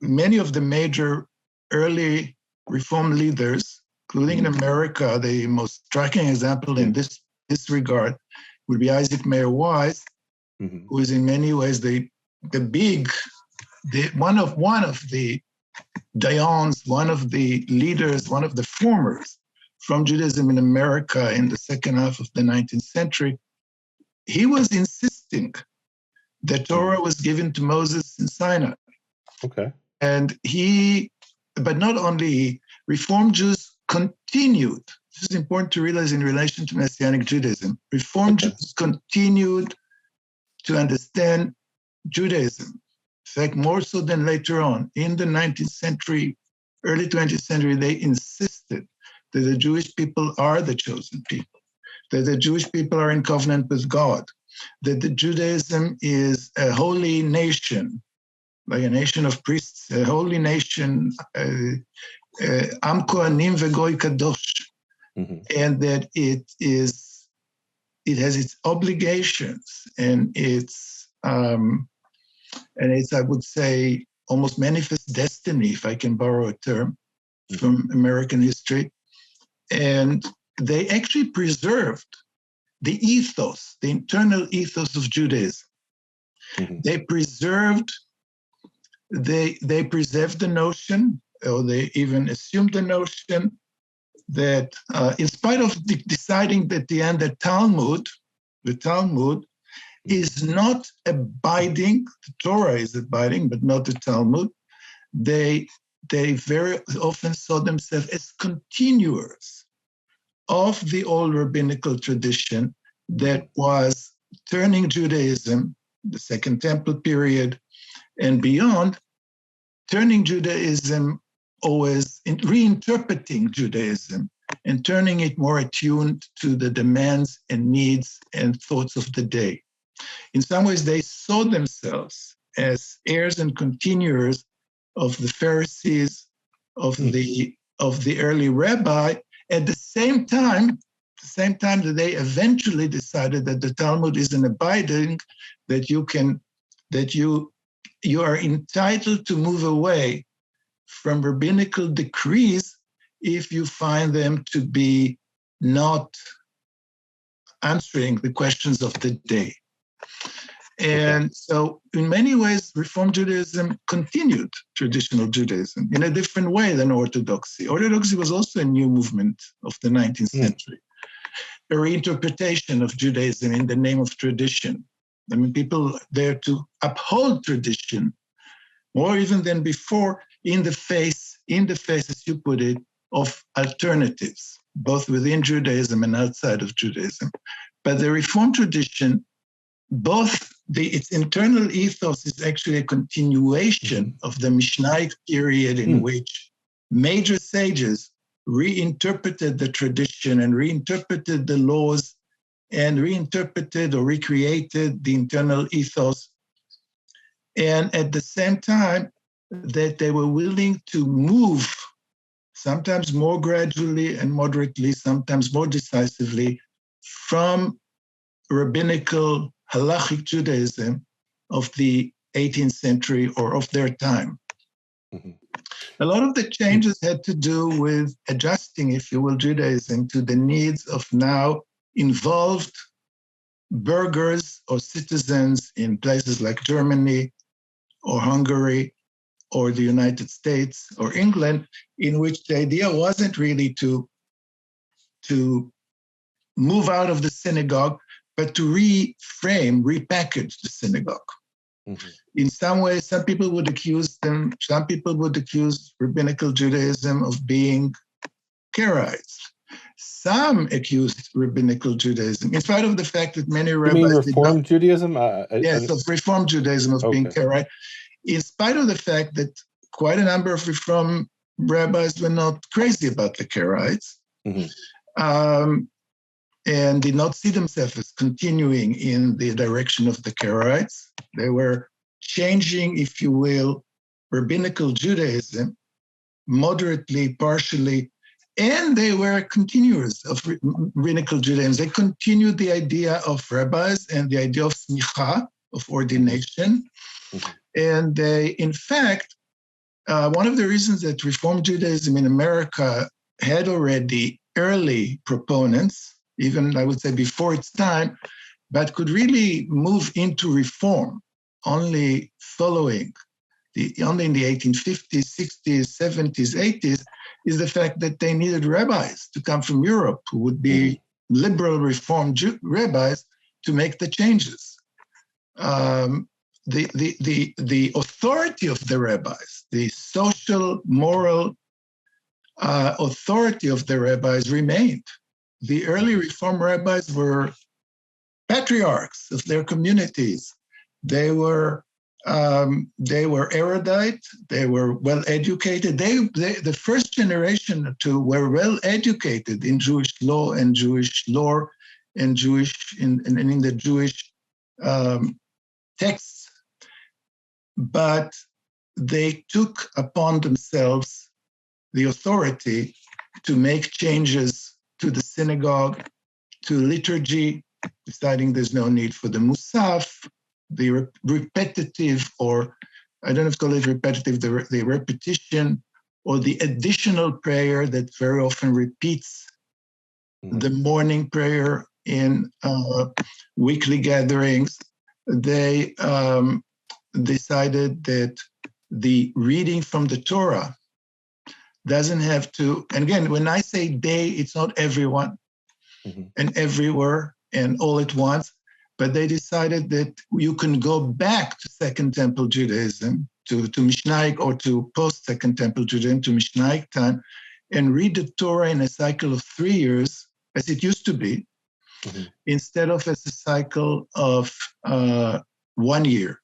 many of the major early Reform leaders, including in America, the most striking example in this regard would be Isaac Mayer Wise, who is in many ways one of the Dayans, one of the leaders, one of the formers from Judaism in America in the second half of the 19th century. He was insisting that Torah was given to Moses in Sinai. Okay. And but not only Reform Jews continued. This is important to realize in relation to Messianic Judaism. Reform Jews continued to understand Judaism. In fact, more so than later on. In the 19th century, early 20th century, they insisted that the Jewish people are the chosen people, that the Jewish people are in covenant with God, that the Judaism is a holy nation, like a nation of priests, a holy nation, Am Kohanim Vegoy Kadosh, and that it has its obligations and its, I would say, almost manifest destiny, if I can borrow a term from American history. And they actually preserved the ethos, the internal ethos of Judaism. They preserved the notion, or they even assumed the notion that in spite of deciding at the end that the Talmud is not abiding, the Torah is abiding, but not the Talmud, they very often saw themselves as continuers of the old rabbinical tradition that was turning Judaism, the Second Temple period and beyond, turning Judaism always, reinterpreting Judaism and turning it more attuned to the demands and needs and thoughts of the day. In some ways, they saw themselves as heirs and continuers of the Pharisees, of the early rabbi. At the same time that they eventually decided that the Talmud is an abiding, that you are entitled to move away from rabbinical decrees if you find them to be not answering the questions of the day. And so in many ways, Reform Judaism continued traditional Judaism in a different way than Orthodoxy. Orthodoxy was also a new movement of the 19th century, a reinterpretation of Judaism in the name of tradition. I mean, people there to uphold tradition more even than before in the face, as you put it, of alternatives, both within Judaism and outside of Judaism. But the Reform tradition, its internal ethos is actually a continuation of the Mishnaic period in which major sages reinterpreted the tradition and reinterpreted the laws and reinterpreted or recreated the internal ethos. And at the same time that they were willing to move, sometimes more gradually and moderately, sometimes more decisively, from rabbinical halachic Judaism of the 18th century or of their time. A lot of the changes had to do with adjusting, if you will, Judaism to the needs of now involved burghers or citizens in places like Germany or Hungary or the United States or England, in which the idea wasn't really to move out of the synagogue, but to repackage the synagogue. In some ways, some people would accuse rabbinical Judaism of being Karaites. Some accused rabbinical Judaism, in spite of the fact that many rabbis... You mean Reform Judaism? Yes, of Reform Judaism of being Karaite. In spite of the fact that quite a number of Reform rabbis were not crazy about the Karaites, and did not see themselves as continuing in the direction of the Karaites. They were changing, if you will, rabbinical Judaism, moderately, partially, and they were continuers of rabbinical Judaism. They continued the idea of rabbis and the idea of smicha, of ordination. And they, in fact, one of the reasons that Reform Judaism in America had already early proponents, even I would say before its time, but could really move into reform only only in the 1850s, 60s, 70s, 80s, is the fact that they needed rabbis to come from Europe who would be liberal reform rabbis to make the changes. The authority of the rabbis, the social, moral authority of the rabbis remained. The early reform rabbis were patriarchs of their communities. They were erudite. They were well educated. The first generation were well educated in Jewish law and Jewish lore and in the Jewish texts, but they took upon themselves the authority to make changes to the synagogue, to liturgy, deciding there's no need for the musaf, the repetitive, or I don't know if to call it repetitive, the repetition or the additional prayer that very often repeats the morning prayer in weekly gatherings. They decided that the reading from the Torah doesn't have to, and again, when I say they, it's not everyone and everywhere and all at once, but they decided that you can go back to Second Temple Judaism, to Mishnaic or to post-Second Temple Judaism, to Mishnaic time, and read the Torah in a cycle of 3 years, as it used to be, instead of as a cycle of 1 year.